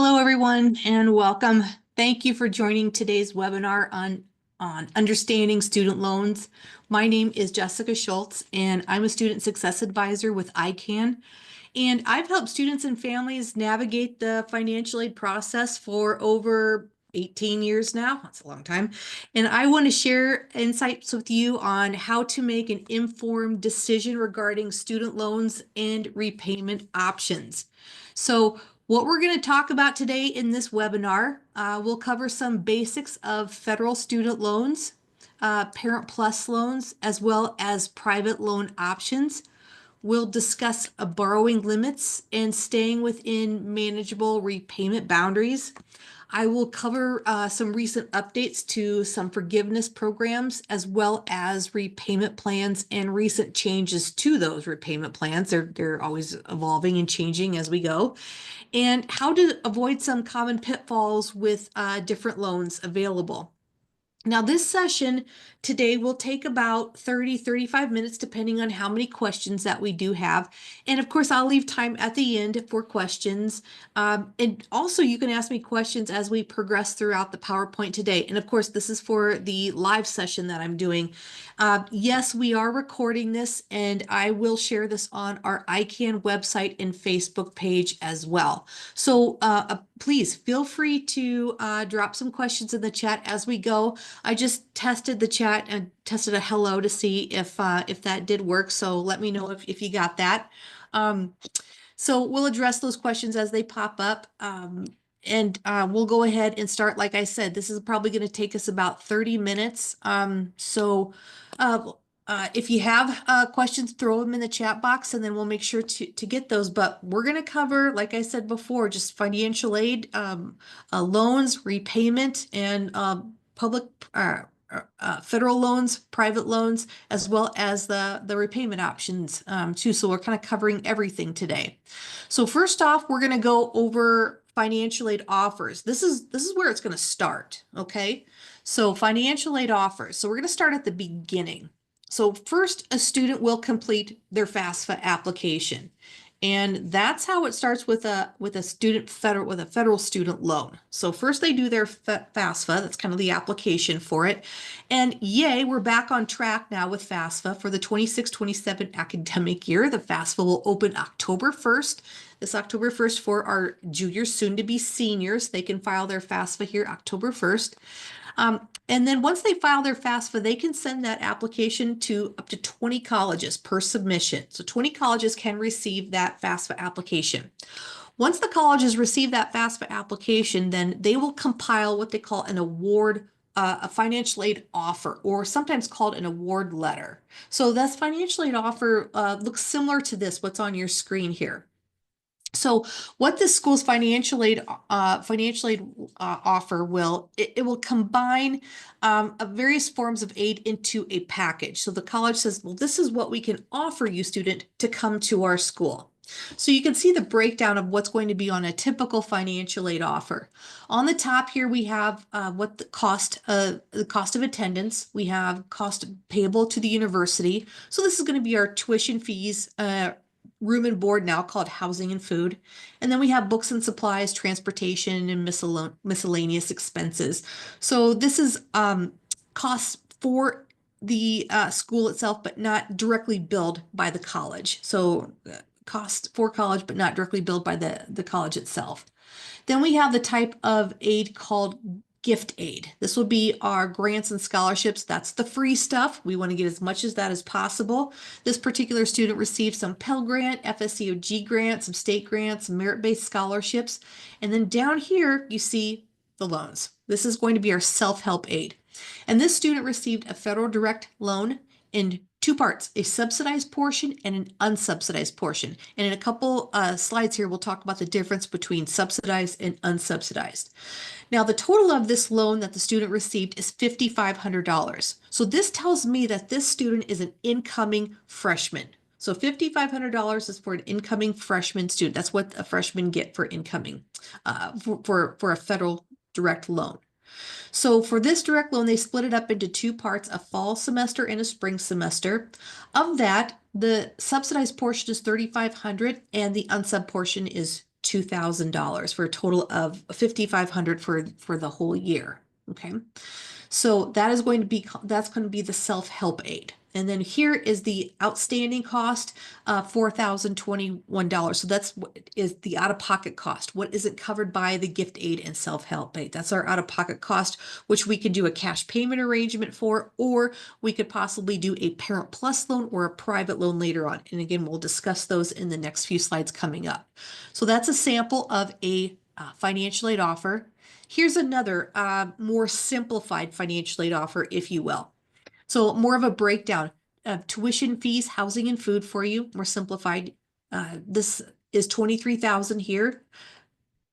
Hello, everyone, and welcome. Thank you for joining today's webinar on understanding student loans. My name is Jessica Schultz, and I'm a student success advisor with ICANN. And I've helped students and families navigate the financial aid process for over 18 years now. That's a long time. And I want to share insights with you on how to make an informed decision regarding student loans and repayment options. So what we're going to talk about today in this webinar, we'll cover some basics of federal student loans, Parent Plus loans, as well as private loan options. We'll discuss borrowing limits and staying within manageable repayment boundaries. I will cover some recent updates to some forgiveness programs, as well as repayment plans and recent changes to those repayment plans. They're always evolving and changing as we go, and how to avoid some common pitfalls with different loans available. Now, this session today will take about 35 minutes, depending on how many questions that we do have. And of course, I'll leave time at the end for questions. And also, you can ask me questions as we progress throughout the PowerPoint today. And of course, this is for the live session that I'm doing. Yes, we are recording this, and I will share this on our ICANN website and Facebook page as well. So please feel free to drop some questions in the chat as we go. I just tested the chat and tested a hello to see if that did work. So let me know if you got that. So we'll address those questions as they pop up. And we'll go ahead and start. Like I said, this is probably going to take us about 30 minutes. If you have questions, throw them in the chat box, and then we'll make sure to get those. But we're going to cover, like I said before, just financial aid, loans, repayment, and public federal loans, private loans, as well as the repayment options too. So we're kind of covering everything today. So first off, we're going to go over financial aid offers. This is where it's going to start. Okay. So financial aid offers. So we're going to start at the beginning. So first, a student will complete their FAFSA application. And that's how it starts with a federal student loan. So first they do their FAFSA, that's kind of the application for it. And yay, we're back on track now with FAFSA for the 26-27 academic year. The FAFSA will open October 1st. This October 1st for our juniors, soon to be seniors. They can file their FAFSA here October 1st. And then once they file their FAFSA, they can send that application to up to 20 colleges per submission. So 20 colleges can receive that FAFSA application. Once the colleges receive that FAFSA application, then they will compile what they call an award, a financial aid offer, or sometimes called an award letter. So this financial aid offer looks similar to what's on your screen here. So what this school's financial aid offer will combine various forms of aid into a package. So the college says, well, this is what we can offer you, student, to come to our school. So you can see the breakdown of what's going to be on a typical financial aid offer. On the top here, we have what the cost of attendance. We have cost payable to the university. So this is going to be our tuition fees, room and board, now called housing and food. And then we have books and supplies, transportation, and miscellaneous expenses. So this is costs for the school itself, but not directly billed by the college. So cost for college, but not directly billed by the college itself. Then we have the type of aid called gift aid. This will be our grants and scholarships. That's the free stuff. We want to get as much as that as possible. This particular student received some Pell Grant, FSEOG grants, some state grants, some merit-based scholarships. And then down here, you see the loans. This is going to be our self-help aid. And this student received a federal direct loan in two parts, a subsidized portion and an unsubsidized portion. And in a couple slides here, we'll talk about the difference between subsidized and unsubsidized. Now, the total of this loan that the student received is $5,500. So this tells me that this student is an incoming freshman. So $5,500 is for an incoming freshman student. That's what a freshman get for incoming, for a federal direct loan. So for this direct loan, they split it up into two parts, a fall semester and a spring semester. Of that, the subsidized portion is $3,500 and the unsub portion is $2,000 for a total of $5,500 for the whole year. Okay. So that is going to be, that's going to be the self-help aid. And then here is the outstanding cost, $4,021. So that's what is the out-of-pocket cost. What isn't covered by the gift aid and self-help aid? That's our out-of-pocket cost, which we could do a cash payment arrangement for, or we could possibly do a Parent Plus loan or a private loan later on. And again, we'll discuss those in the next few slides coming up. So that's a sample of a financial aid offer. Here's another more simplified financial aid offer, if you will. So more of a breakdown of tuition fees, housing, and food for you, more simplified. This is $23,000 here.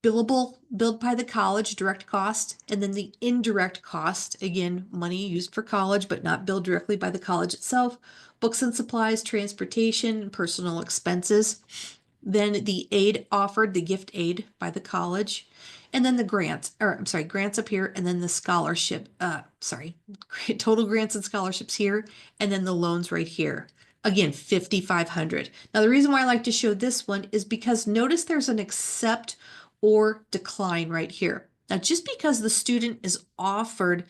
Billed by the college, direct cost, and then the indirect cost, again, money used for college, but not billed directly by the college itself. Books and supplies, transportation, personal expenses. Then the aid offered, the gift aid by the college, and then the grants, or I'm sorry, grants up here, and then the scholarship, total grants and scholarships here, and then the loans right here. Again, $5,500. Now, the reason why I like to show this one is because notice there's an accept or decline right here. Now, just because the student is offered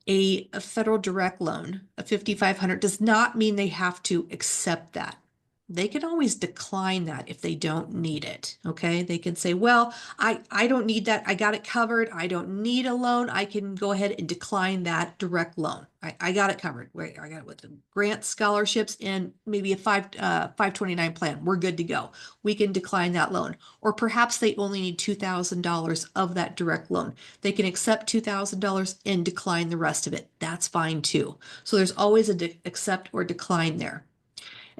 a federal direct loan of $5,500 does not mean they have to accept that. They can always decline that if they don't need it. Okay. They can say, well, I don't need that. I got it covered. I don't need a loan. I can go ahead and decline that direct loan. I got it covered. Wait, I got it with the grants, scholarships, and maybe a 529 plan. We're good to go. We can decline that loan. Or perhaps they only need $2,000 of that direct loan. They can accept $2,000 and decline the rest of it. That's fine too. So there's always a accept or decline there.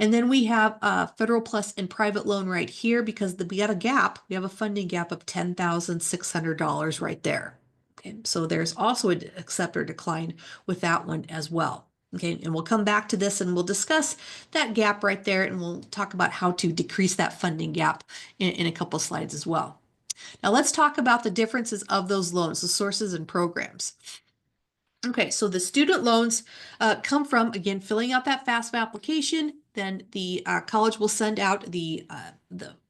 And then we have a federal plus and private loan right here because we got a gap. We have a funding gap of $10,600 right there. Okay, so there's also an accept or decline with that one as well. Okay, and we'll come back to this and we'll discuss that gap right there, and we'll talk about how to decrease that funding gap in a couple slides as well. Now let's talk about the differences of those loans, the sources and programs. Okay, so the student loans come from, again, filling out that FAFSA application. Then the college will send out the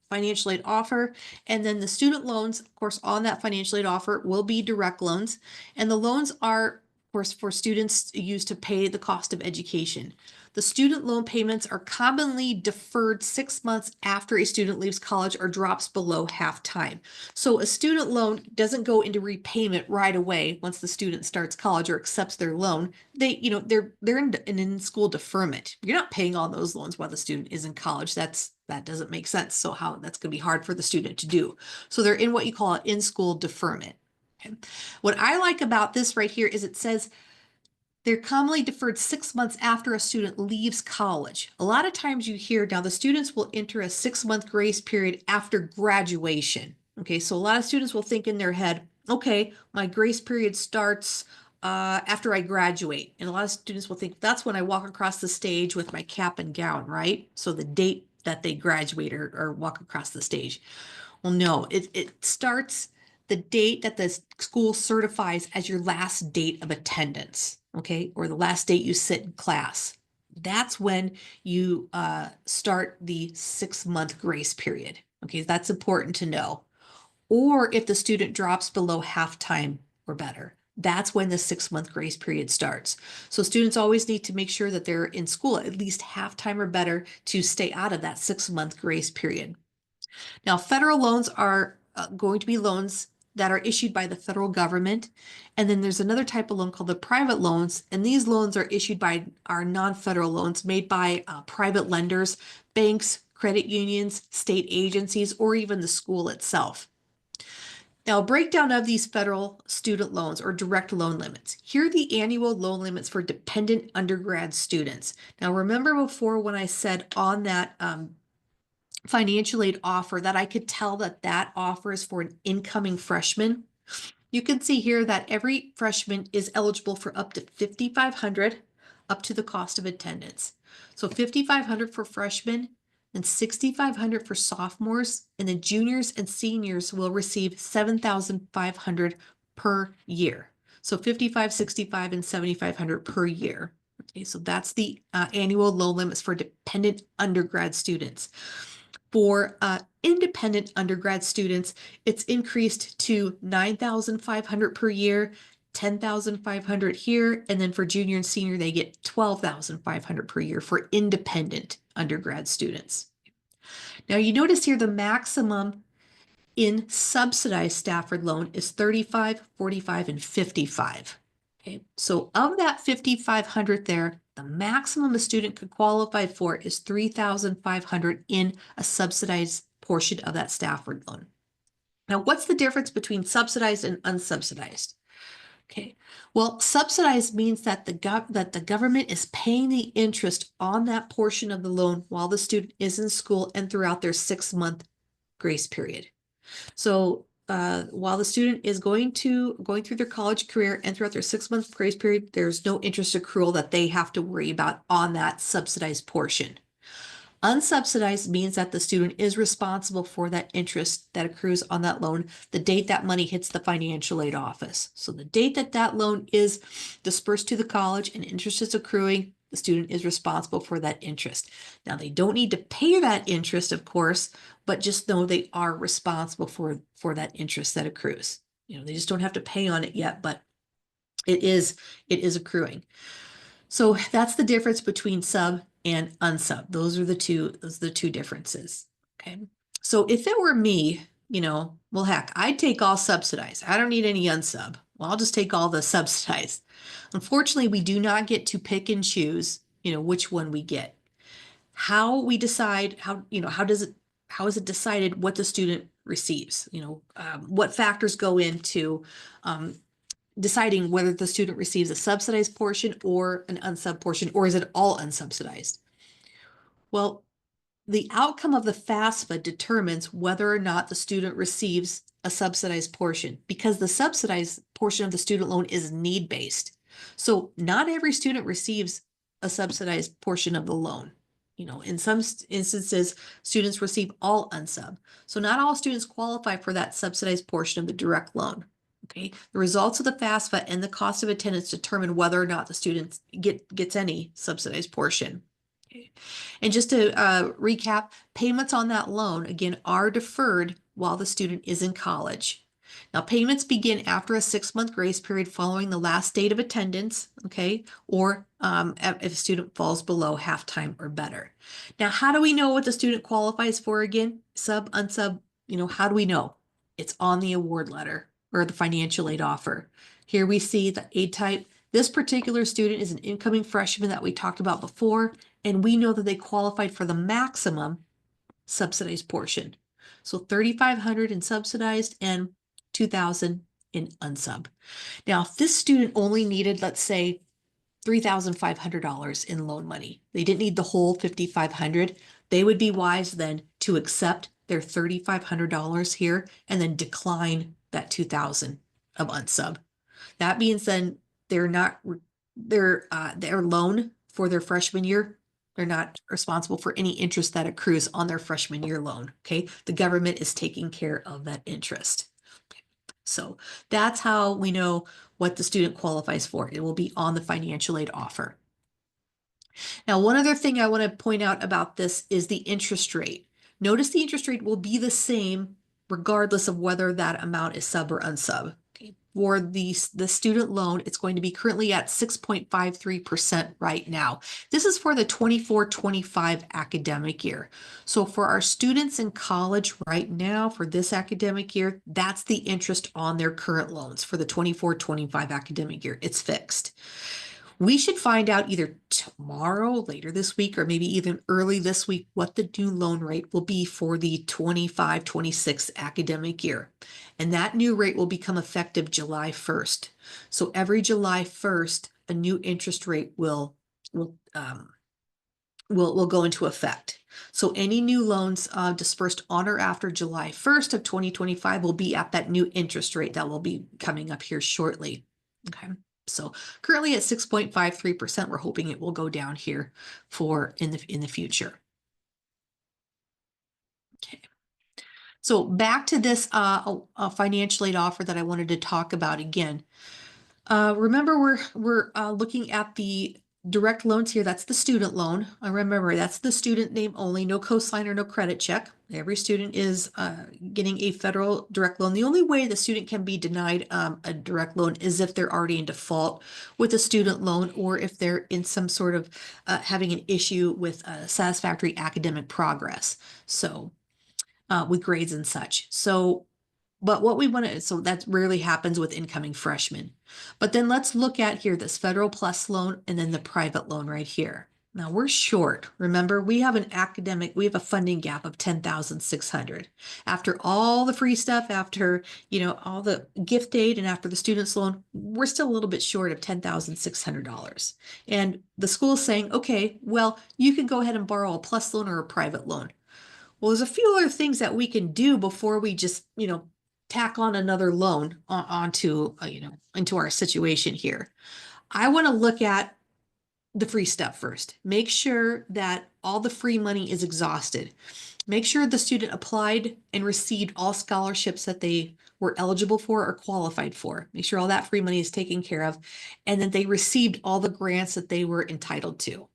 financial aid offer. And then the student loans, of course, on that financial aid offer will be direct loans. And the loans are, of course, for students used to pay the cost of education. The student loan payments are commonly deferred 6 months after a student leaves college or drops below half time. So a student loan doesn't go into repayment right away once the student starts college or accepts their loan. They're in in-school deferment. You're not paying all those loans while the student is in college. That doesn't make sense. So that's going to be hard for the student to do. So they're in what you call an in-school deferment. Okay. What I like about this right here is it says they're commonly deferred 6 months after a student leaves college. A lot of times you hear now the students will enter a 6-month grace period after graduation. Okay, so a lot of students will think in their head, okay, my grace period starts after I graduate. And a lot of students will think that's when I walk across the stage with my cap and gown, right? So the date that they graduate or walk across the stage. Well, no, it starts the date that the school certifies as your last date of attendance, okay, or the last date you sit in class. That's when you start the 6-month grace period. Okay, that's important to know. Or if the student drops below half-time or better, that's when the 6-month grace period starts. So students always need to make sure that they're in school at least half-time or better to stay out of that 6-month grace period. Now, federal loans are going to be loans that are issued by the federal government. And then there's another type of loan called the private loans. And these loans are issued by our non-federal loans made by private lenders, banks, credit unions, state agencies, or even the school itself. Now, a breakdown of these federal student loans or direct loan limits. Here are the annual loan limits for dependent undergrad students. Now, remember before when I said on that financial aid offer that I could tell that offer is for an incoming freshman? You can see here that every freshman is eligible for up to $5,500 up to the cost of attendance. So $5,500 for freshmen and $6,500 for sophomores, and the juniors and seniors will receive $7,500 per year. So $5,500, $6,500, and $7,500 per year. Okay, so that's the annual loan limits for dependent undergrad students. For independent undergrad students, it's increased to $9,500 per year, $10,500 here, and then for junior and senior, they get $12,500 per year for independent undergrad students. Now you notice here the maximum in subsidized Stafford loan is 35, 45, and 55. Okay, so of that 5,500 there, the maximum a student could qualify for is 3,500 in a subsidized portion of that Stafford loan. Now, what's the difference between subsidized and unsubsidized? Okay, well, subsidized means that the government is paying the interest on that portion of the loan while the student is in school and throughout their 6-month grace period. So while the student is going through their college career and throughout their 6-month grace period, there's no interest accrual that they have to worry about on that subsidized portion. Unsubsidized means that the student is responsible for that interest that accrues on that loan the date that money hits the financial aid office. So the date that that loan is dispersed to the college and interest is accruing, the student is responsible for that interest. Now, they don't need to pay that interest, of course, but just know they are responsible for that interest that accrues. They just don't have to pay on it yet, but it is accruing. So that's the difference between sub and unsub. Those are the two differences. Okay. So if it were me, well, heck, I'd take all subsidized. I don't need any unsub. Well, I'll just take all the subsidized. Unfortunately, we do not get to pick and choose, which one we get. How we decide, how is it decided what the student receives? What factors go into deciding whether the student receives a subsidized portion or an unsub portion, or is it all unsubsidized? Well, the outcome of the FAFSA determines whether or not the student receives a subsidized portion, because the subsidized portion of the student loan is need-based. So not every student receives a subsidized portion of the loan. In some instances, students receive all unsub. So not all students qualify for that subsidized portion of the direct loan. Okay, the results of the FAFSA and the cost of attendance determine whether or not the student gets any subsidized portion. Okay. And just to recap, payments on that loan, again, are deferred while the student is in college. Now, payments begin after a 6-month grace period following the last date of attendance, okay, or if a student falls below half-time or better. Now, how do we know what the student qualifies for again? Sub, unsub, how do we know? It's on the award letter or the financial aid offer. Here we see the aid type. This particular student is an incoming freshman that we talked about before, and we know that they qualified for the maximum subsidized portion. So 3,500 in subsidized and 2,000 in unsub. Now, if this student only needed, let's say, $3,500 in loan money, they didn't need the whole 5,500, they would be wise then to accept their $3,500 here and then decline that 2,000 of unsub. That means then their loan for their freshman year, they're not responsible for any interest that accrues on their freshman year loan. Okay, the government is taking care of that interest. Okay. So that's how we know what the student qualifies for. It will be on the financial aid offer. Now, one other thing I want to point out about this is the interest rate. Notice the interest rate will be the same regardless of whether that amount is sub or unsub. Okay. For the student loan, it's going to be currently at 6.53% right now. This is for the 24-25 academic year. So for our students in college right now, for this academic year, that's the interest on their current loans for the 24-25 academic year. It's fixed. We should find out either tomorrow, later this week, or maybe even early this week, what the new loan rate will be for the 25-26 academic year. And that new rate will become effective July 1st. So every July 1st, a new interest rate will go into effect. So any new loans dispersed on or after July 1st of 2025 will be at that new interest rate that will be coming up here shortly. Okay. So currently at 6.53%, we're hoping it will go down here in the future. Okay. So back to this financial aid offer that I wanted to talk about again. Remember, we're looking at the direct loans here, that's the student loan. I remember that's the student name only, no cosign or no credit check. Every student is getting a federal direct loan. The only way the student can be denied a direct loan is if they're already in default with a student loan, or if they're in some sort of having an issue with satisfactory academic progress. So with grades and such. So, but what we want to, so that rarely happens with incoming freshmen. But then let's look at here this federal plus loan and then the private loan right here. Now we're short. Remember, we have we have a funding gap of 10,600. After all the free stuff, after, all the gift aid and after the student's loan, we're still a little bit short of $10,600. And the school is saying, okay, well, you can go ahead and borrow a plus loan or a private loan. Well, there's a few other things that we can do before we just, tack on another loan onto, into our situation here. I want to look at the free stuff first. Make sure that all the free money is exhausted. Make sure the student applied and received all scholarships that they were eligible for or qualified for. Make sure all that free money is taken care of, and that they received all the grants that they were entitled to.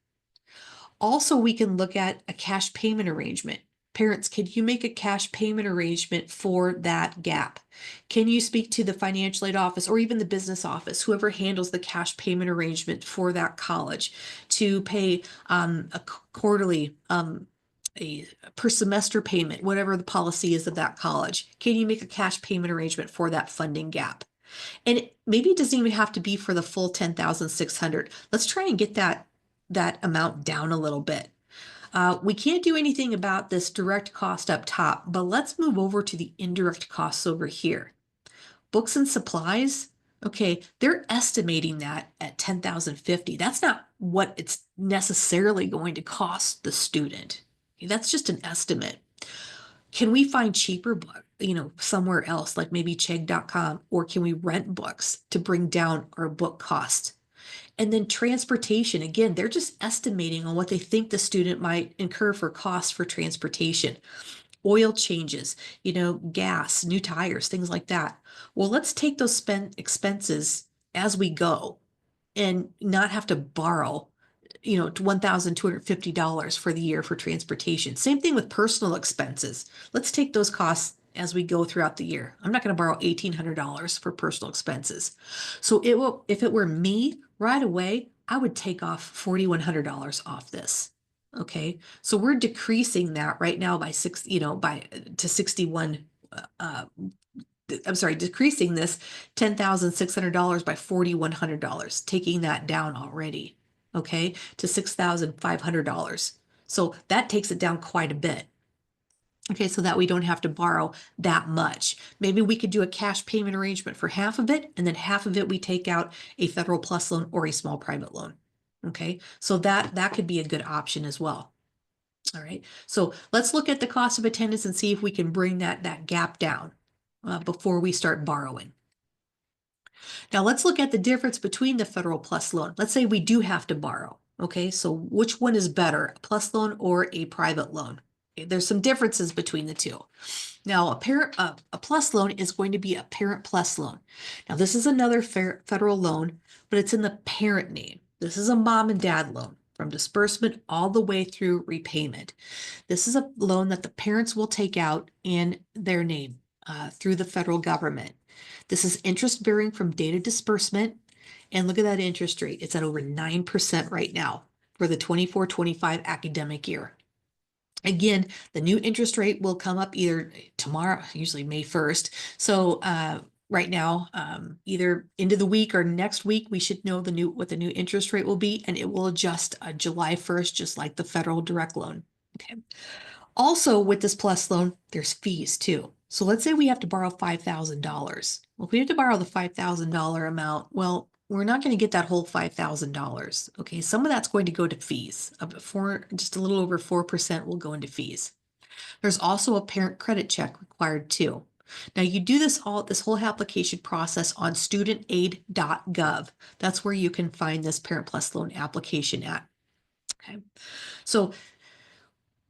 Also, we can look at a cash payment arrangement. Parents, can you make a cash payment arrangement for that gap? Can you speak to the financial aid office or even the business office, whoever handles the cash payment arrangement for that college, to pay a quarterly, a per semester payment, whatever the policy is of that college? Can you make a cash payment arrangement for that funding gap? And maybe it doesn't even have to be for the full 10,600. Let's try and get that amount down a little bit. We can't do anything about this direct cost up top, but let's move over to the indirect costs over here. Books and supplies, okay, they're estimating that at 10,050. That's not what it's necessarily going to cost the student. That's just an estimate. Can we find cheaper books, somewhere else, like maybe chegg.com, or can we rent books to bring down our book cost? And then transportation, again, they're just estimating on what they think the student might incur for costs for transportation. Oil changes, gas, new tires, things like that. Well, let's take those expenses as we go and not have to borrow, $1,250 for the year for transportation. Same thing with personal expenses. Let's take those costs as we go throughout the year. I'm not going to borrow $1,800 for personal expenses. So if it were me right away, I would take off $4,100 off this. Okay. So we're decreasing that right now by to 61, I'm sorry, decreasing this $10,600 by $4,100, taking that down already, okay, to $6,500. So that takes it down quite a bit. Okay, so that we don't have to borrow that much. Maybe we could do a cash payment arrangement for half of it, and then half of it we take out a federal plus loan or a small private loan. Okay, so that could be a good option as well. All right, so let's look at the cost of attendance and see if we can bring that gap down before we start borrowing. Now let's look at the difference between the federal plus loan. Let's say we do have to borrow. Okay, so which one is better, a plus loan or a private loan? Okay, there's some differences between the two. Now, a plus loan is going to be a parent plus loan. Now, this is another federal loan, but it's in the parent name. This is a mom and dad loan from disbursement all the way through repayment. This is a loan that the parents will take out in their name through the federal government. This is interest bearing from date of disbursement. And look at that interest rate. It's at over 9% right now for the 24-25 academic year. Again, the new interest rate will come up either tomorrow, usually May 1st. So right now, either into the week or next week, we should know what the new interest rate will be, and it will adjust July 1st, just like the federal direct loan. Okay. Also, with this plus loan, there's fees too. So let's say we have to borrow $5,000. Well, if we have to borrow the $5,000 amount, well, we're not going to get that whole $5,000. Okay, some of that's going to go to fees. Just a little over 4% will go into fees. There's also a parent credit check required too. Now you do this whole application process on studentaid.gov. That's where you can find this Parent Plus loan application at. Okay, so,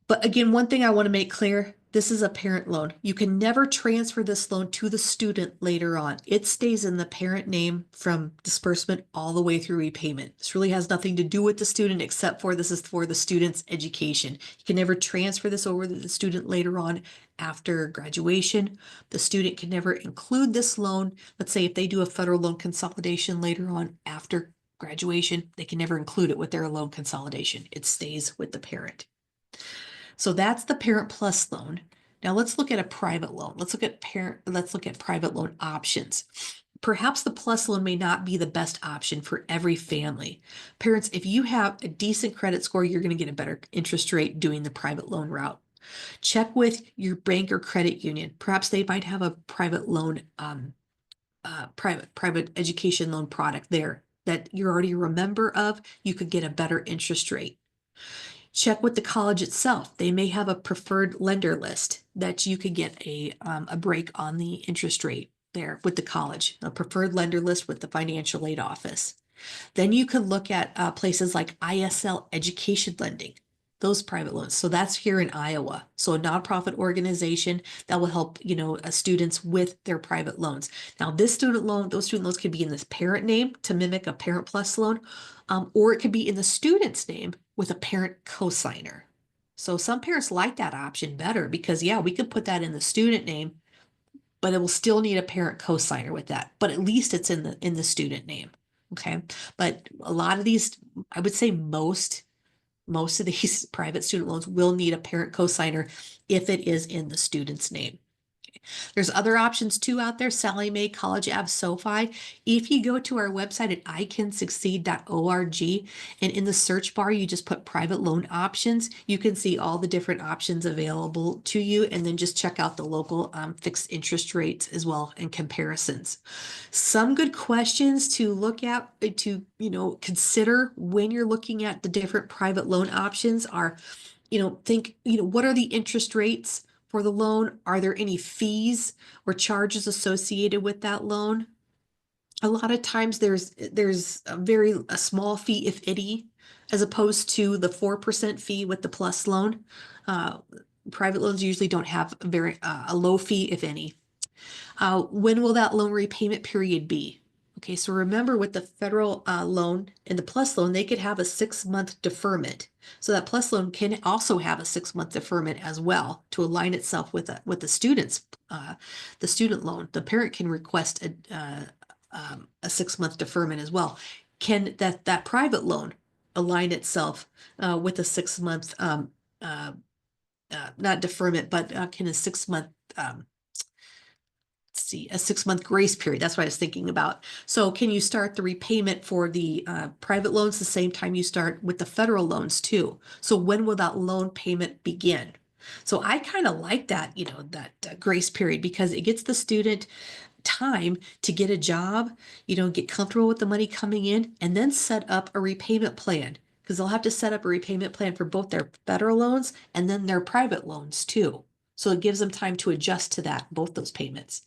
but again, one thing I want to make clear, This is a parent loan. You can never transfer this loan to the student later on. It stays in the parent name from disbursement all the way through repayment. This really has nothing to do with the student except for this is for the student's education. You can never transfer this over to the student later on after graduation. The student can never include this loan. Let's say if they do a federal loan consolidation later on after graduation, they can never include it with their loan consolidation. It stays with the parent. So that's the Parent Plus loan. Now let's look at a private loan. Let's look at private loan options. Perhaps the Plus loan may not be the best option for every family. Parents, if you have a decent credit score, you're going to get a better interest rate doing the private loan route. Check with your bank or credit union. Perhaps they might have a private loan, private education loan product there that you're already a member of. You could get a better interest rate. Check with the college itself. They may have a preferred lender list that you could get a break on the interest rate there with the college, a preferred lender list with the financial aid office. Then you could look at places like ISL Education Lending, those private loans. So that's here in Iowa. So a nonprofit organization that will help, students with their private loans. Now those student loans could be in this parent name to mimic a Parent Plus loan, or it could be in the student's name with a parent cosigner. So some parents like that option better because we could put that in the student name, but it will still need a parent cosigner with that. But at least it's in the student name. Okay. But a lot of these, I would say most of these private student loans will need a parent cosigner if it is in the student's name. There's other options too out there, Sallie Mae, College Ave, SoFi. If you go to our website at icansucceed.org and in the search bar, you just put private loan options, you can see all the different options available to you, and then just check out the local fixed interest rates as well and comparisons. Some good questions to look at, to consider when you're looking at the different private loan options are, what are the interest rates for the loan? Are there any fees or charges associated with that loan? A lot of times there's a small fee, if any, as opposed to the 4% fee with the Plus loan. Private loans usually don't have a low fee, if any. When will that loan repayment period be? Okay, so remember with the federal loan and the Plus loan, they could have a 6-month deferment. So that Plus loan can also have a 6-month deferment as well to align itself with the student loan. The parent can request a 6-month deferment as well. Can that private loan align itself with a 6-month not deferment, but can a 6-month a 6-month grace period. That's what I was thinking about. So can you start the repayment for the private loans the same time you start with the federal loans too? So when will that loan payment begin? So I kind of like that, that grace period, because it gets the student time to get a job, get comfortable with the money coming in, and then set up a repayment plan, because they'll have to set up a repayment plan for both their federal loans and then their private loans too. So it gives them time to adjust to that, both those payments.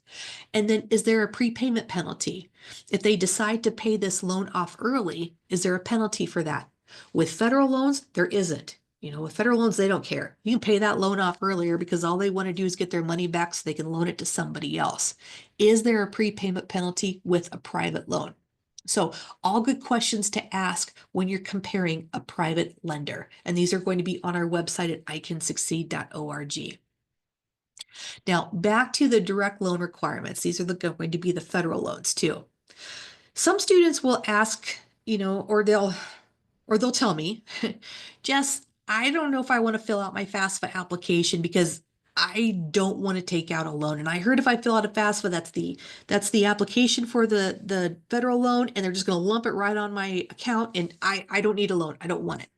And then is there a prepayment penalty? If they decide to pay this loan off early, is there a penalty for that? With federal loans, there isn't. With federal loans, they don't care. You can pay that loan off earlier because all they want to do is get their money back so they can loan it to somebody else. Is there a prepayment penalty with a private loan? So all good questions to ask when you're comparing a private lender. And these are going to be on our website at icansucceed.org. Now, back to the direct loan requirements. These are going to be the federal loans too. Some students will ask, or they'll tell me, Jess, I don't know if I want to fill out my FAFSA application because I don't want to take out a loan. And I heard if I fill out a FAFSA, that's the application for the federal loan, and they're just going to lump it right on my account, and I don't need a loan. I don't want it.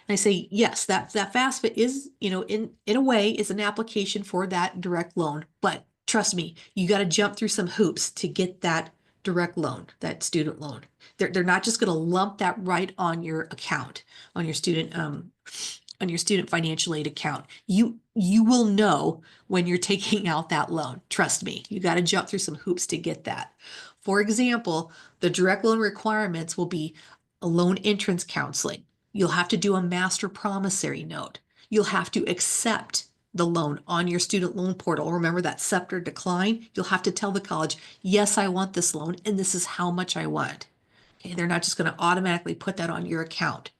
And I say, yes, that FAFSA is, in a way is an application for that direct loan. But trust me, you got to jump through some hoops to get that direct loan, that student loan. They're not just going to lump that right on your account, on your student financial aid account. You will know when you're taking out that loan. Trust me, you got to jump through some hoops to get that. For example, the direct loan requirements will be a loan entrance counseling. You'll have to do a master promissory note. You'll have to accept the loan on your student loan portal. Remember that SEPT decline? You'll have to tell the college, yes, I want this loan, and this is how much I want. Okay, they're not just going to automatically put that on your account.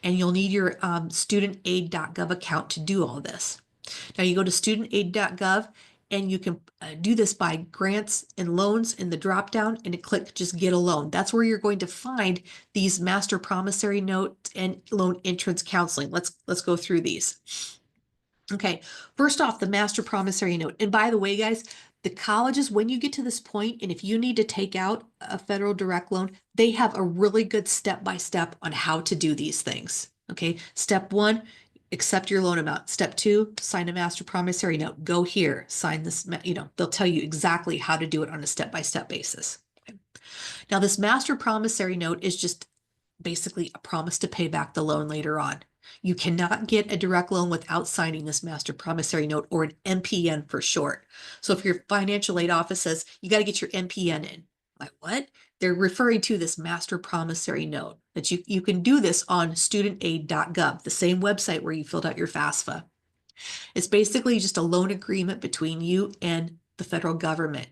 And you'll need your studentaid.gov account to do all this. Now you go to studentaid.gov and you can do this by grants and loans in the drop down and click just get a loan. That's where you're going to find these master promissory notes and loan entrance counseling. Let's go through these. Okay, first off, the master promissory note. And by the way, guys, the colleges, when you get to this point, and if you need to take out a federal direct loan, they have a really good step-by-step on how to do these things. Okay, step one, accept your loan amount. Step two, sign a master promissory note. Go here, sign this, they'll tell you exactly how to do it on a step-by-step basis. Okay. Now, this master promissory note is just basically a promise to pay back the loan later on. You cannot get a direct loan without signing this master promissory note, or an MPN for short. So if your financial aid office says you got to get your MPN in, like what? They're referring to this master promissory note that you can do this on studentaid.gov, the same website where you filled out your FAFSA. It's basically just a loan agreement between you and the federal government.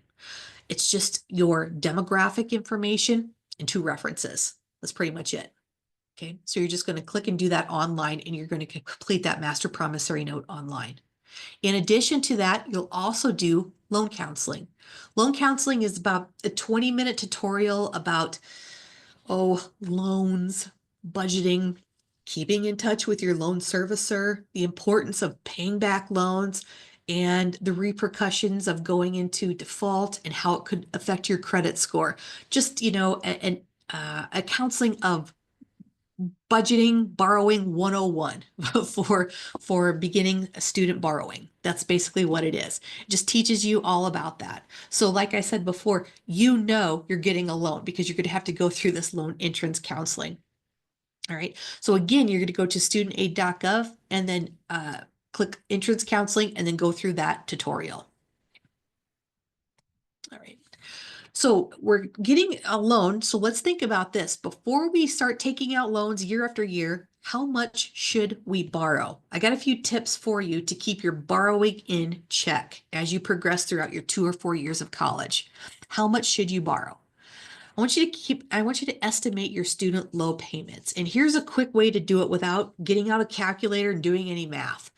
It's just your demographic information and 2 references. That's pretty much it. Okay, so you're just going to click and do that online, and you're going to complete that master promissory note online. In addition to that, you'll also do loan counseling. Loan counseling is about a 20-minute tutorial about, loans, budgeting, keeping in touch with your loan servicer, the importance of paying back loans, and the repercussions of going into default and how it could affect your credit score. Just, a counseling of budgeting, borrowing 101 for beginning student borrowing. That's basically what it is. It just teaches you all about that. So like I said before, you're getting a loan because you're going to have to go through this loan entrance counseling. All right. So again, you're going to go to studentaid.gov and then click entrance counseling and then go through that tutorial. All right. So we're getting a loan. So let's think about this. Before we start taking out loans year after year, how much should we borrow? I got a few tips for you to keep your borrowing in check as you progress throughout your 2 or 4 years of college. How much should you borrow? I want you to estimate your student loan payments. And here's a quick way to do it without getting out a calculator and doing any math.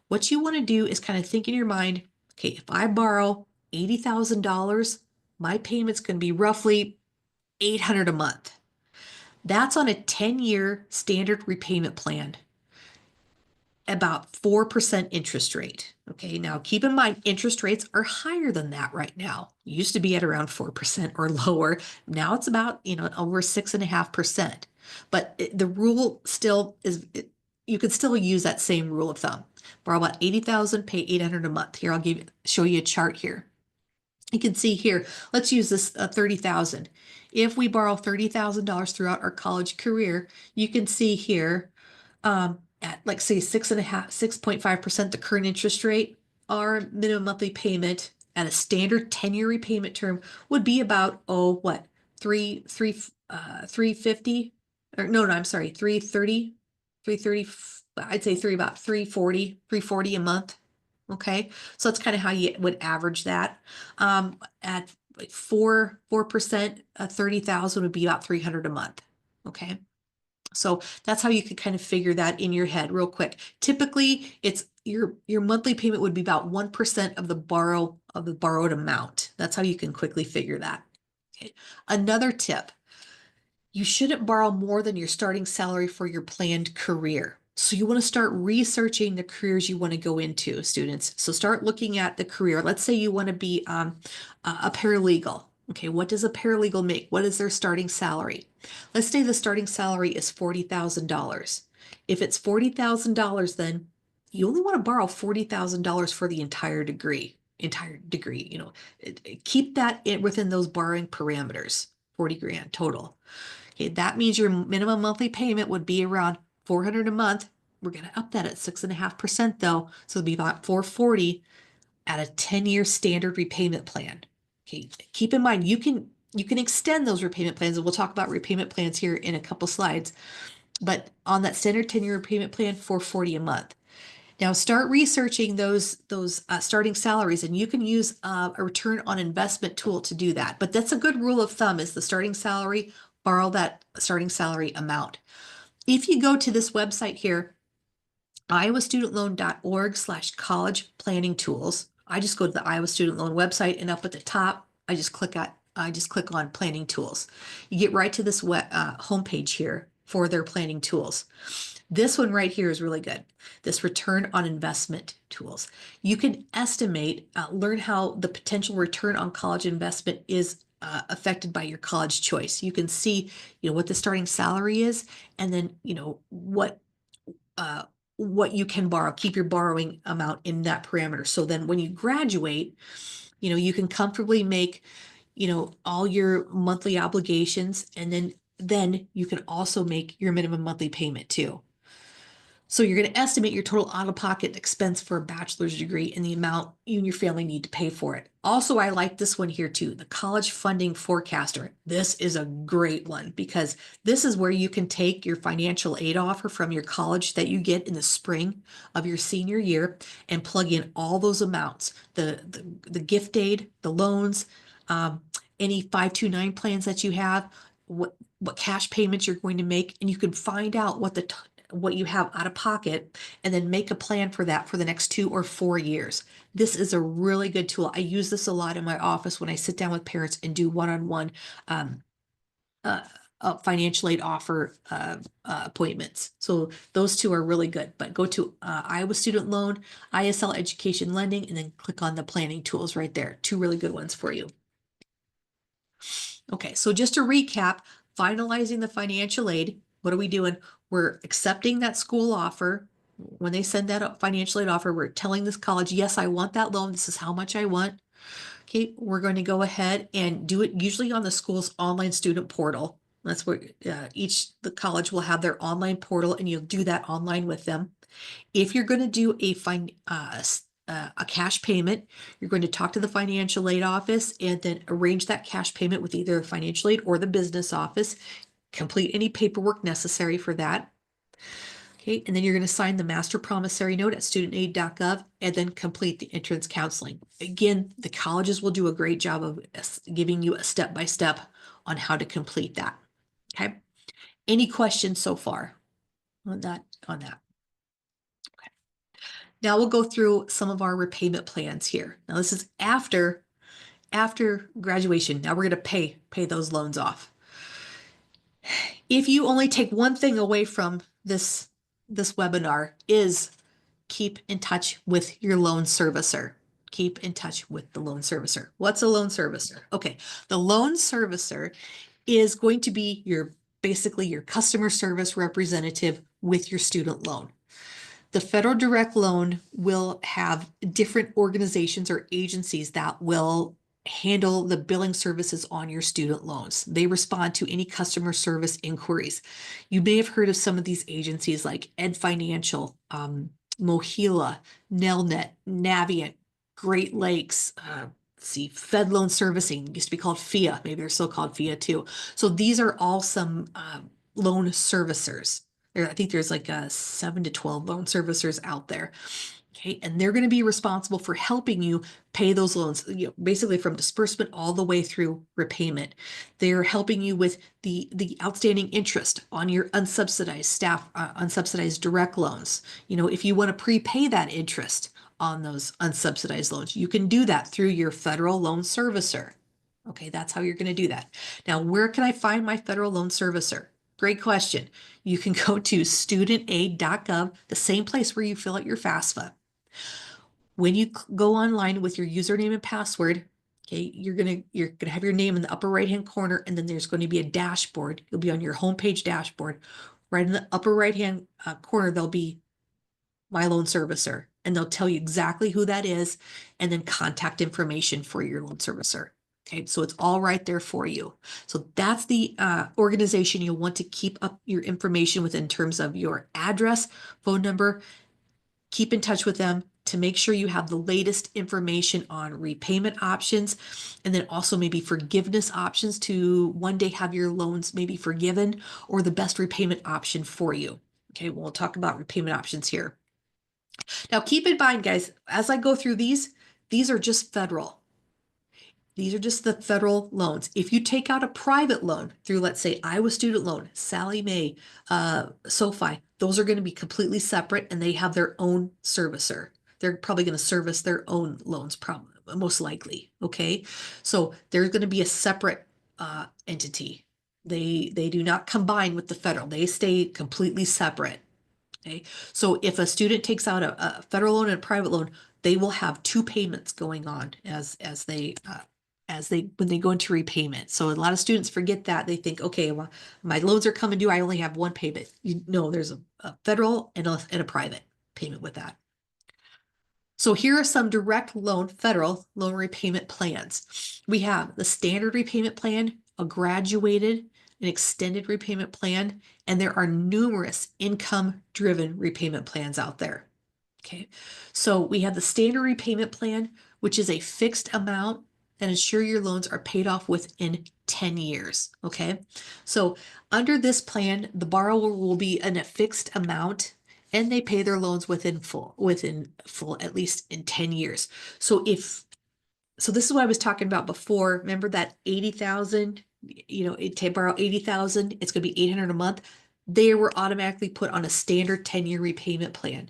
What you want to do is kind of think in your mind, okay, if I borrow $80,000, my payment's going to be roughly $800 a month. That's on a 10-year standard repayment plan, about 4% interest rate. Okay, now keep in mind, interest rates are higher than that right now. It used to be at around 4% or lower. Now it's about, over 6.5%. But the rule still is, you could still use that same rule of thumb. Borrow about $80,000, pay $800 a month. Here, show you a chart here. You can see here, let's use this $30,000. If we borrow $30,000 throughout our college career, you can see here at like say 6.5%, the current interest rate, our minimum monthly payment at a standard 10-year repayment term would be about, 350, or no, I'm sorry, 330, I'd say about 340 a month. Okay, so that's kind of how you would average that. At like 4%, 30,000 would be about 300 a month. Okay, so that's how you could kind of figure that in your head real quick. Typically, it's your monthly payment would be about 1% of the borrowed amount. That's how you can quickly figure that. Okay, another tip: you shouldn't borrow more than your starting salary for your planned career. So you want to start researching the careers you want to go into, students. So start looking at the career. Let's say you want to be a paralegal. Okay, what does a paralegal make? What is their starting salary? Let's say the starting salary is $40,000. If it's $40,000, then you only want to borrow $40,000 for the entire degree. Keep that within those borrowing parameters, 40 grand total. Okay, that means your minimum monthly payment would be around $400 a month. We're going to up that at 6.5% though. So it'll be about $440 at a 10-year standard repayment plan. Okay, keep in mind, you can extend those repayment plans, and we'll talk about repayment plans here in a couple slides. But on that standard 10-year repayment plan, $440 a month. Now start researching those starting salaries, and you can use a return on investment tool to do that. But that's a good rule of thumb: is the starting salary, borrow that starting salary amount. If you go to this website here, iowastudentloan.org/college planning tools. I just go to the Iowa Student Loan website, and up at the top, I just click on planning tools. You get right to this homepage here for their planning tools. This one right here is really good. This return on investment tools. You can estimate, learn how the potential return on college investment is affected by your college choice. You can see, what the starting salary is, and then, uh, what you can borrow. Keep your borrowing amount in that parameter. So then when you graduate, you can comfortably make, all your monthly obligations, and then you can also make your minimum monthly payment too. So you're going to estimate your total out-of-pocket expense for a bachelor's degree and the amount you and your family need to pay for it. Also, I like this one here too, the College Funding Forecaster. This is a great one because this is where you can take your financial aid offer from your college that you get in the spring of your senior year and plug in all those amounts, the gift aid, the loans, any 529 plans that you have, what cash payments you're going to make, and you can find out what you have out of pocket, and then make a plan for that for the next 2 or 4 years. This is a really good tool. I use this a lot in my office when I sit down with parents and do one-on-one financial aid offer appointments. So those two are really good. But go to Iowa Student Loan, ISL Education Lending, and then click on the planning tools right there. Two really good ones for you. Okay, so just to recap, finalizing the financial aid, what are we doing? We're accepting that school offer. When they send that financial aid offer, we're telling this college, yes, I want that loan. This is how much I want. Okay, we're going to go ahead and do it usually on the school's online student portal. That's where the college will have their online portal, and you'll do that online with them. If you're going to do a cash payment, you're going to talk to the financial aid office and then arrange that cash payment with either financial aid or the business office. Complete any paperwork necessary for that. Okay, and then you're going to sign the master promissory note at studentaid.gov and then complete the entrance counseling. Again, the colleges will do a great job of giving you a step-by-step on how to complete that. Okay, any questions so far on that? Okay. Now we'll go through some of our repayment plans here. Now this is after graduation. Now we're going to pay those loans off. If you only take one thing away from this webinar, is keep in touch with your loan servicer. Keep in touch with the loan servicer. What's a loan servicer? Okay, the loan servicer is going to be basically your customer service representative with your student loan. The federal direct loan will have different organizations or agencies that will handle the billing services on your student loans. They respond to any customer service inquiries. You may have heard of some of these agencies like Ed Financial, Mohila, Nelnet, Navient, Great Lakes, Fed Loan Servicing, used to be called FIA, maybe they're still called FIA too. So these are all some loan servicers. I think there's like 7 to 12 loan servicers out there. Okay, and they're going to be responsible for helping you pay those loans, basically from disbursement all the way through repayment. They're helping you with the outstanding interest on your unsubsidized direct loans. If you want to prepay that interest on those unsubsidized loans, you can do that through your federal loan servicer. Okay, that's how you're going to do that. Now, where can I find my federal loan servicer? Great question. You can go to studentaid.gov, the same place where you fill out your FAFSA. When you go online with your username and password, okay, you're gonna have your name in the upper right-hand corner, and then there's going to be a dashboard. You'll be on your homepage dashboard. Right in the upper right-hand corner, there'll be My Loan Servicer, and they'll tell you exactly who that is, and then contact information for your loan servicer. Okay, so it's all right there for you. So that's the organization you'll want to keep up your information with in terms of your address, phone number. Keep in touch with them to make sure you have the latest information on repayment options, and then also maybe forgiveness options to one day have your loans maybe forgiven, or the best repayment option for you. Okay, we'll talk about repayment options here. Now, keep in mind, guys, as I go through these are just federal. These are just the federal loans. If you take out a private loan through, let's say, Iowa Student Loan, Sallie Mae, SoFi, those are going to be completely separate and they have their own servicer. They're probably going to service their own loans, probably, most likely. Okay. So there's going to be a separate entity. They do not combine with the federal. They stay completely separate. Okay. So if a student takes out a federal loan and a private loan, they will have two payments going on as they when they go into repayment. So a lot of students forget that. They think, okay, well, my loans are coming due. I only have one payment. You know, there's a federal and a private payment with that. So here are some direct loan, federal loan repayment plans. We have the standard repayment plan, a graduated, an extended repayment plan, and there are numerous income-driven repayment plans out there. Okay, so we have the standard repayment plan, which is a fixed amount and ensure your loans are paid off within 10 years. Okay, so under this plan, the borrower will be in a fixed amount and they pay their loans within full, at least in 10 years. So this is what I was talking about before. Remember that 80,000, to borrow 80,000, it's going to be 800 a month. They were automatically put on a standard 10-year repayment plan.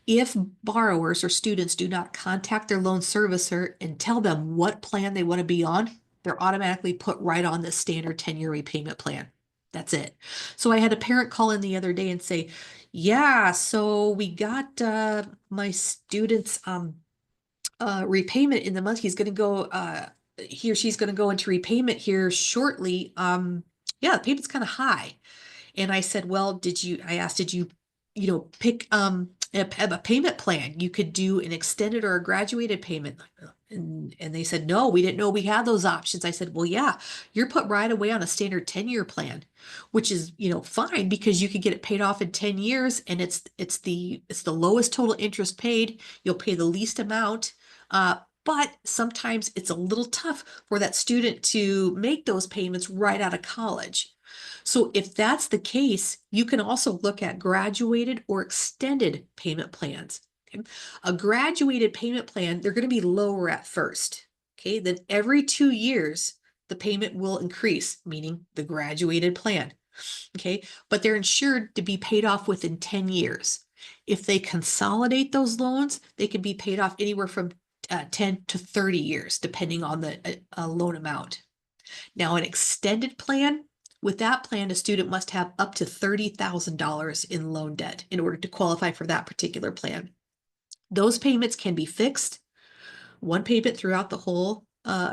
If borrowers or students do not contact their loan servicer and tell them what plan they want to be on, they're automatically put right on the standard 10-year repayment plan. That's it. So I had a parent call in the other day and say, yeah, so we got my student's repayment in the month. He's going to go, he or she's going to go into repayment here shortly. Yeah, the payment's kind of high. And I said, well, I asked, did you pick a payment plan? You could do an extended or a graduated payment. And they said, no, we didn't know we had those options. I said, well, yeah, you're put right away on a standard 10-year plan, which is, fine because you could get it paid off in 10 years and it's the lowest total interest paid. You'll pay the least amount. But sometimes it's a little tough for that student to make those payments right out of college. So if that's the case, you can also look at graduated or extended payment plans. Okay? A graduated payment plan, they're going to be lower at first. Okay, then every 2 years, the payment will increase, meaning the graduated plan. Okay, but they're insured to be paid off within 10 years. If they consolidate those loans, they can be paid off anywhere from 10 to 30 years, depending on the loan amount. Now, an extended plan, with that plan, a student must have up to $30,000 in loan debt in order to qualify for that particular plan. Those payments can be fixed, one payment throughout the whole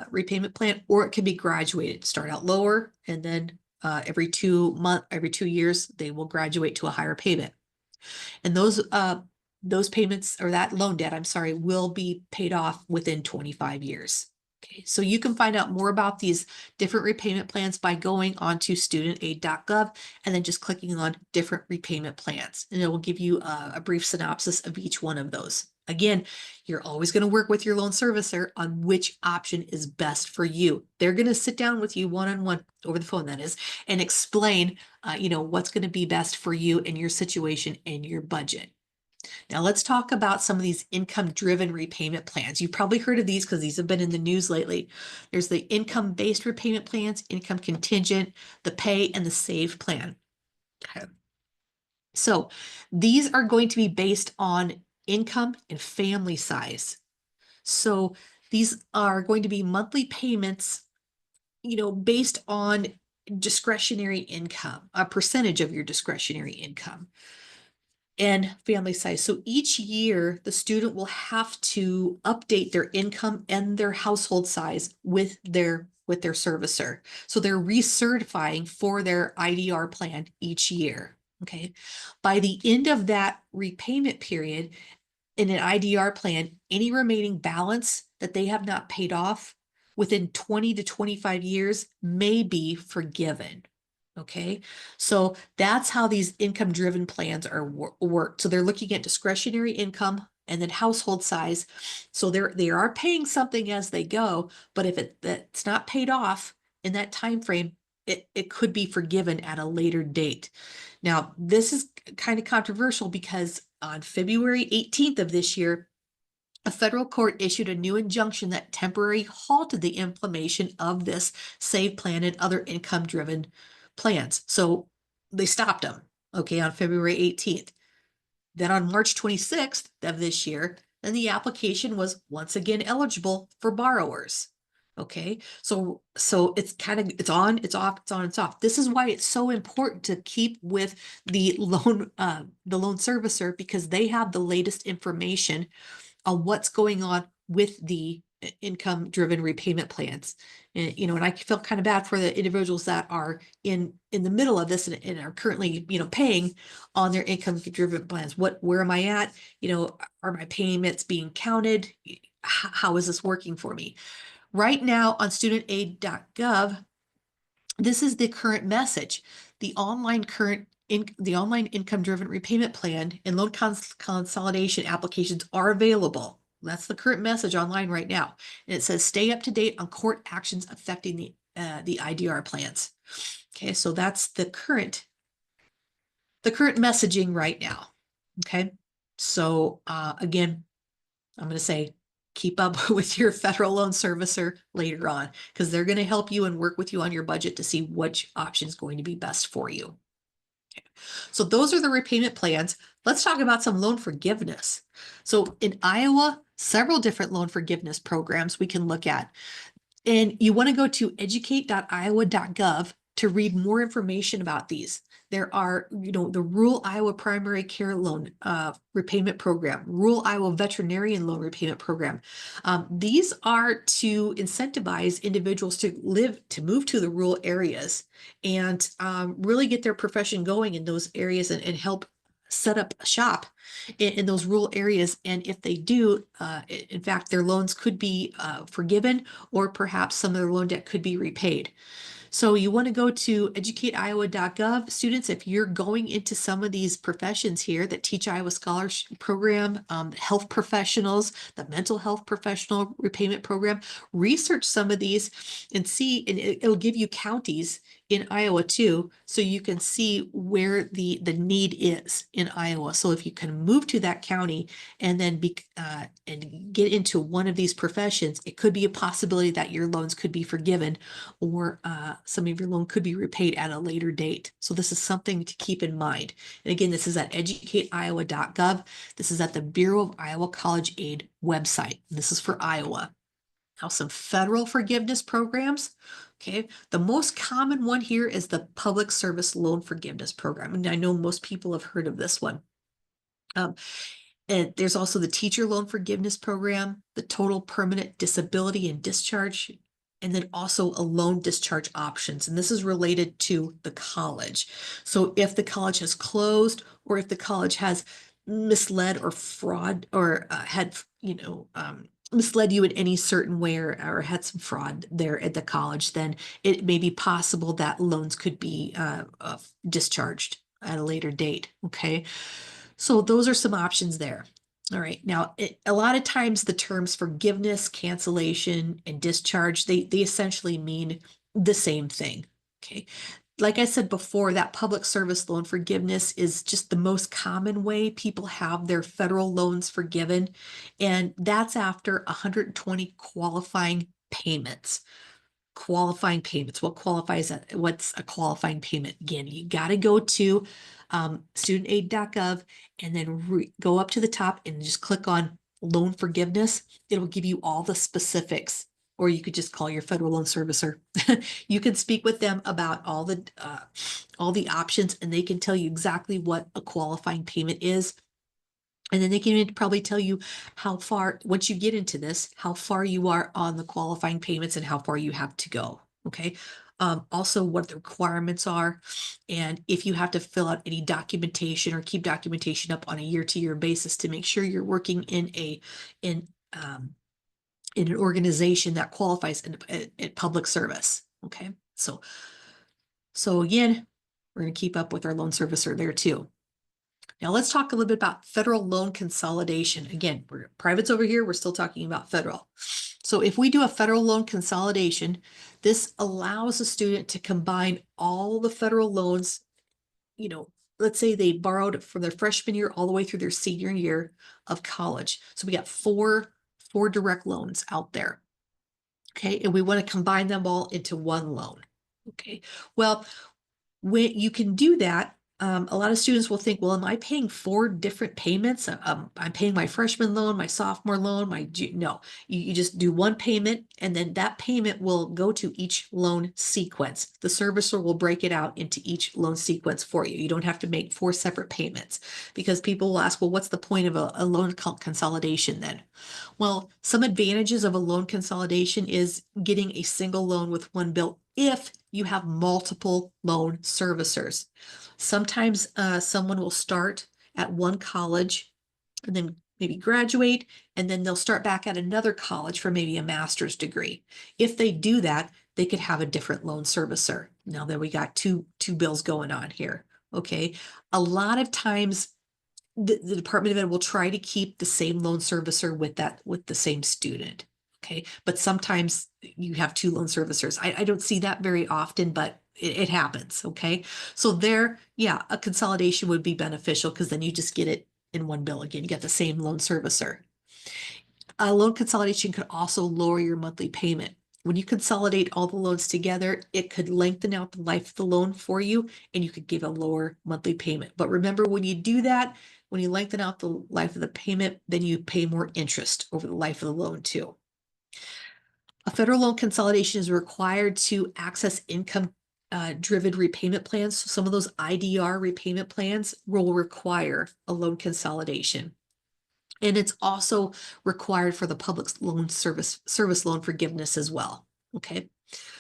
repayment plan, or it can be graduated, start out lower, and then every 2 years, they will graduate to a higher payment. And those payments, or that loan debt, I'm sorry, will be paid off within 25 years. Okay, so you can find out more about these different repayment plans by going onto studentaid.gov and then just clicking on different repayment plans. And it will give you a brief synopsis of each one of those. Again, you're always going to work with your loan servicer on which option is best for you. They're going to sit down with you one-on-one, over the phone that is, and explain, what's going to be best for you and your situation and your budget. Now let's talk about some of these income-driven repayment plans. You've probably heard of these because these have been in the news lately. There's the income-based repayment plans, income contingent, the pay, and the save plan. Okay. So these are going to be based on income and family size. So these are going to be monthly payments, based on discretionary income, a percentage of your discretionary income and family size. So each year, the student will have to update their income and their household size with their servicer. So they're recertifying for their IDR plan each year. Okay. By the end of that repayment period in an IDR plan, any remaining balance that they have not paid off within 20 to 25 years may be forgiven. Okay, so that's how these income-driven plans are worked. So they're looking at discretionary income and then household size. So they are paying something as they go, but if it's not paid off in that time frame, it could be forgiven at a later date. Now, this is kind of controversial because on February 18th of this year, a federal court issued a new injunction that temporarily halted the implementation of this SAVE plan and other income-driven plans. So they stopped them, okay, on February 18th. Then on March 26th of this year, then the application was once again eligible for borrowers. Okay, so it's kind of, it's on, it's off, it's on, it's off. This is why it's so important to keep with the loan servicer, because they have the latest information on what's going on with the income driven repayment plans. And, and I feel kind of bad for the individuals that are in the middle of this and are currently, paying on their income driven plans. Where am I at? Are my payments being counted? How is this working for me? Right now on studentaid.gov, this is the current message. The online income-driven repayment plan and loan consolidation applications are available. That's the current message online right now. And it says, stay up to date on court actions affecting the IDR plans. Okay, so that's the current messaging right now. Okay, so again, I'm going to say, keep up with your federal loan servicer later on, because they're going to help you and work with you on your budget to see which option is going to be best for you. Okay. So those are the repayment plans. Let's talk about some loan forgiveness. So in Iowa, several different loan forgiveness programs we can look at. And you want to go to educate.iowa.gov to read more information about these. There are, the Rural Iowa Primary Care Loan Repayment Program, Rural Iowa Veterinarian Loan Repayment Program. These are to incentivize individuals to move to the rural areas and really get their profession going in those areas and help set up shop in those rural areas. And if they do, in fact, their loans could be forgiven, or perhaps some of their loan debt could be repaid. So you want to go to educateiowa.gov. Students, if you're going into some of these professions here that Teach Iowa Scholarship Program, health professionals, the mental health professional repayment program, research some of these and see, and it'll give you counties in Iowa too, so you can see where the need is in Iowa. So if you can move to that county and then and get into one of these professions, it could be a possibility that your loans could be forgiven, or some of your loan could be repaid at a later date. So this is something to keep in mind. And again, this is at educateiowa.gov. This is at the Bureau of Iowa College Aid website. This is for Iowa. Now, some federal forgiveness programs. Okay, the most common one here is the Public Service Loan Forgiveness Program. And I know most people have heard of this one. And there's also the Teacher Loan Forgiveness Program, the Total Permanent Disability and Discharge, and then also a loan discharge options. And this is related to the college. So if the college has closed, or if the college has misled or fraud, or had, misled you in any certain way, or had some fraud there at the college, then it may be possible that loans could be discharged at a later date. Okay, so those are some options there. All right, now a lot of times the terms forgiveness, cancellation, and discharge, they essentially mean the same thing. Okay, like I said before, that public service loan forgiveness is just the most common way people have their federal loans forgiven. And that's after 120 qualifying payments. Qualifying payments. What qualifies that? What's a qualifying payment? Again, you got to go to studentaid.gov and then go up to the top and just click on loan forgiveness. It'll give you all the specifics, or you could just call your federal loan servicer. You can speak with them about all the options, and they can tell you exactly what a qualifying payment is. And then they can probably tell you how far, once you get into this, how far you are on the qualifying payments and how far you have to go. Okay. Also what the requirements are, and if you have to fill out any documentation or keep documentation up on a year-to-year basis to make sure you're working in an organization that qualifies in public service. Okay, so again, we're going to keep up with our loan servicer there too. Now let's talk a little bit about federal loan consolidation. Again, private's over here, we're still talking about federal. So So if we do a federal loan consolidation, this allows a student to combine all the federal loans. Let's say they borrowed from their freshman year all the way through their senior year of college. So we got four direct loans out there. Okay, and we want to combine them all into one loan. Okay, well, when you can do that, a lot of students will think, well, am I paying 4 different payments? I'm paying my freshman loan, my sophomore loan, no, you just do one payment, and then that payment will go to each loan sequence. The servicer will break it out into each loan sequence for you. You don't have to make 4 separate payments, because people will ask, well, what's the point of a loan consolidation then? Well, some advantages of a loan consolidation is getting a single loan with one bill if you have multiple loan servicers. Sometimes someone will start at one college and then maybe graduate, and then they'll start back at another college for maybe a master's degree. If they do that, they could have a different loan servicer. Now that we got two bills going on here. Okay. A lot of times the Department of Ed will try to keep the same loan servicer with the same student. Okay, but sometimes you have 2 loan servicers. I don't see that very often, but it happens. Okay, so yeah, a consolidation would be beneficial, because then you just get it in one bill again. You get the same loan servicer. A loan consolidation could also lower your monthly payment. When you consolidate all the loans together, it could lengthen out the life of the loan for you, and you could give a lower monthly payment. But remember, when you do that, when you lengthen out the life of the payment, then you pay more interest over the life of the loan too. A federal loan consolidation is required to access income driven repayment plans. So some of those IDR repayment plans will require a loan consolidation. And it's also required for the public loan service loan forgiveness as well. Okay.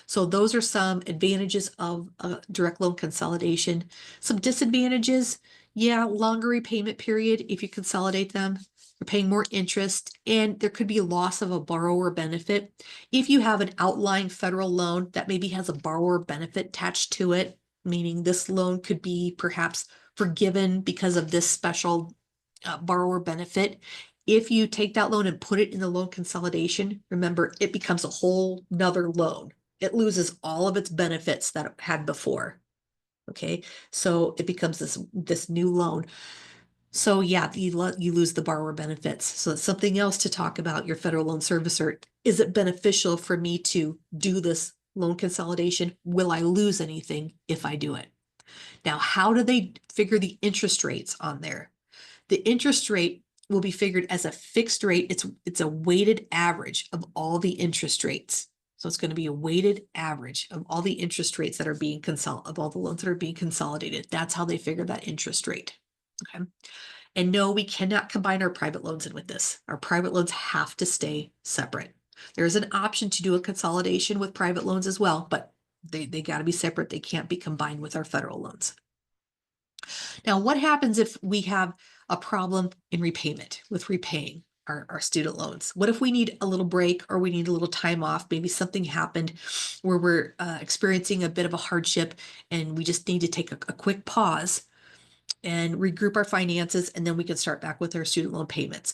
So those are some advantages of a direct loan consolidation. Some disadvantages, yeah, longer repayment period if you consolidate them. You're paying more interest, and there could be a loss of a borrower benefit. If you have an outlying federal loan that maybe has a borrower benefit attached to it, meaning this loan could be perhaps forgiven because of this special borrower benefit. If you take that loan and put it in the loan consolidation, remember, it becomes a whole nother loan. It loses all of its benefits that it had before. Okay, so it becomes this new loan. So yeah, you lose the borrower benefits. So it's something else to talk about your federal loan servicer. Is it beneficial for me to do this loan consolidation? Will I lose anything if I do it? Now, how do they figure the interest rates on there? The interest rate will be figured as a fixed rate. It's a weighted average of all the interest rates. So it's going to be a weighted average of all the interest rates that are being of all the loans that are being consolidated. That's how they figure that interest rate. Okay. And no, we cannot combine our private loans in with this. Our private loans have to stay separate. There's an option to do a consolidation with private loans as well, but they got to be separate. They can't be combined with our federal loans. Now, what happens if we have a problem in repayment with repaying our student loans? What if we need a little break, or we need a little time off? Maybe something happened where we're experiencing a bit of a hardship, and we just need to take a quick pause and regroup our finances, and then we can start back with our student loan payments.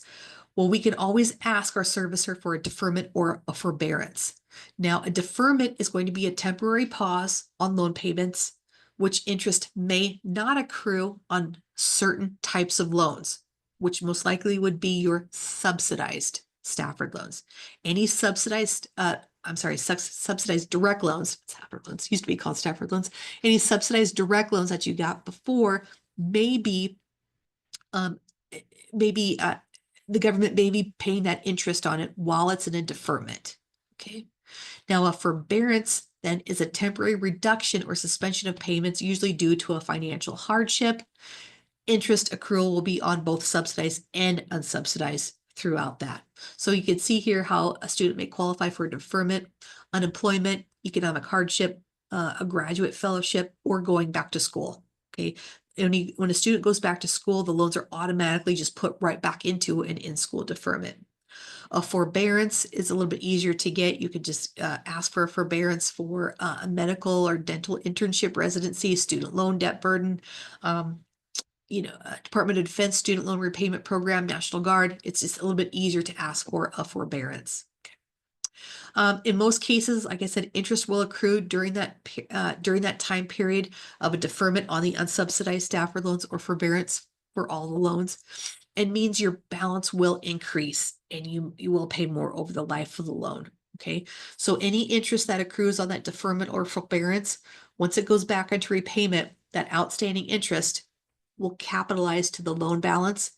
Well, we can always ask our servicer for a deferment or a forbearance. Now, a deferment is going to be a temporary pause on loan payments, which interest may not accrue on certain types of loans, which most likely would be your subsidized Stafford loans. Any subsidized, subsidized direct loans, Stafford loans used to be called Stafford loans. Any subsidized direct loans that you got before, maybe the government may be paying that interest on it while it's in a deferment. Okay. Now, a forbearance then is a temporary reduction or suspension of payments, usually due to a financial hardship. Interest accrual will be on both subsidized and unsubsidized throughout that. So you can see here how a student may qualify for deferment, unemployment, economic hardship, a graduate fellowship, or going back to school. Okay. When a student goes back to school, the loans are automatically just put right back into an in-school deferment. A forbearance is a little bit easier to get. You could just ask for a forbearance for a medical or dental internship residency, student loan debt burden, Department of Defense student loan repayment program, National Guard. It's just a little bit easier to ask for a forbearance. Okay. In most cases, like I said, interest will accrue during that time period of a deferment on the unsubsidized Stafford loans or forbearance for all the loans, and means your balance will increase and you will pay more over the life of the loan. Okay, so any interest that accrues on that deferment or forbearance, once it goes back into repayment, that outstanding interest will capitalize to the loan balance,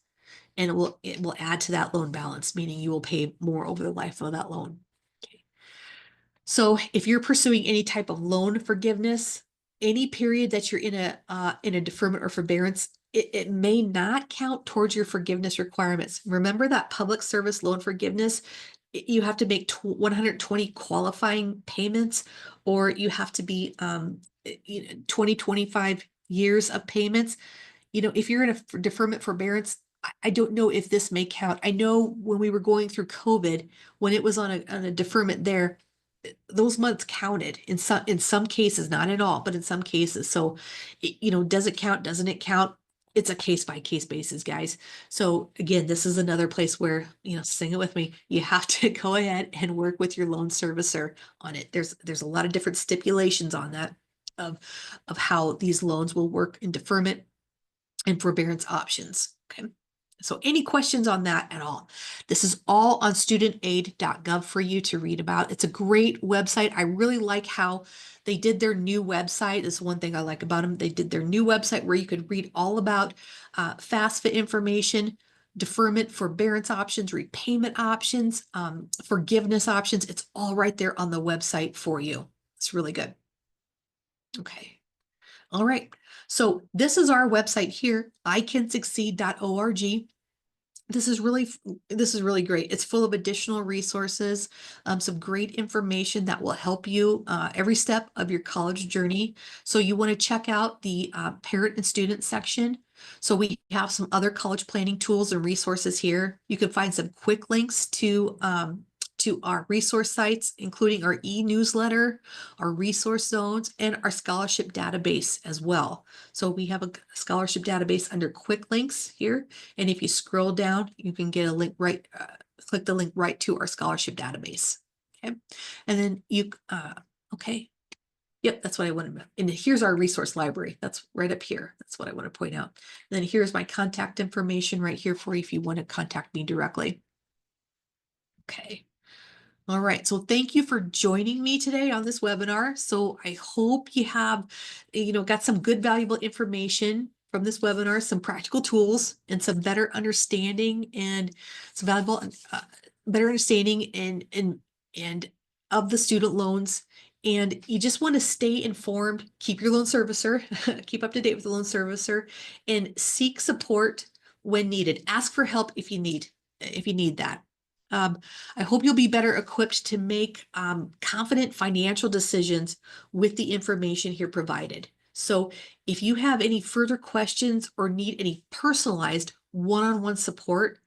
and it will add to that loan balance, meaning you will pay more over the life of that loan. Okay. So if you're pursuing any type of loan forgiveness, any period that you're in a deferment or forbearance, it may not count towards your forgiveness requirements. Remember that public service loan forgiveness, you have to make 120 qualifying payments, or you have to be 20, 25 years of payments. If you're in a deferment forbearance, I don't know if this may count. I know when we were going through COVID, when it was on a deferment there, those months counted in some cases, not in all, but in some cases. So, does it count? Doesn't it count? It's a case by case basis, guys. So again, this is another place where, sing it with me. You have to go ahead and work with your loan servicer on it. There's a lot of different stipulations on that of how these loans will work in deferment and forbearance options. Okay. So any questions on that at all? This is all on studentaid.gov for you to read about. It's a great website. I really like how they did their new website. This is one thing I like about them. They did their new website where you could read all about FAFSA information, deferment, forbearance options, repayment options, forgiveness options. It's all right there on the website for you. It's really good. Okay. All right. So this is our website here, icansucceed.org. This is really great. It's full of additional resources, some great information that will help you every step of your college journey. So you want to check out the parent and student section. So we have some other college planning tools and resources here. You can find some quick links to our resource sites, including our e-newsletter, our resource zones, and our scholarship database as well. So we have a scholarship database under quick links here. And if you scroll down, you can get a link click the link right to our scholarship database. Okay. And then okay. Yep, that's what I want to, and here's our resource library. That's right up here. That's what I want to point out. And then here's my contact information right here for you if you want to contact me directly. Okay. All right, so thank you for joining me today on this webinar. So I hope you have, got some good, valuable information from this webinar, some practical tools and some better understanding and some valuable, better understanding and of the student loans. And you just want to stay informed, keep your loan servicer, keep up to date with the loan servicer, and seek support when needed. Ask for help if you need that. I hope you'll be better equipped to make confident financial decisions with the information here provided. So if you have any further questions or need any personalized one-on-one support,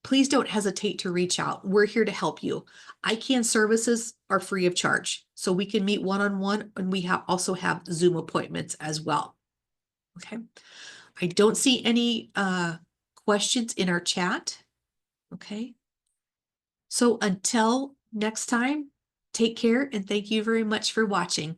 please don't hesitate to reach out. We're here to help you. ICANN services are free of charge, so we can meet one-on-one, and we also have Zoom appointments as well. Okay. I don't see any questions in our chat. Okay. So until next time, take care and thank you very much for watching.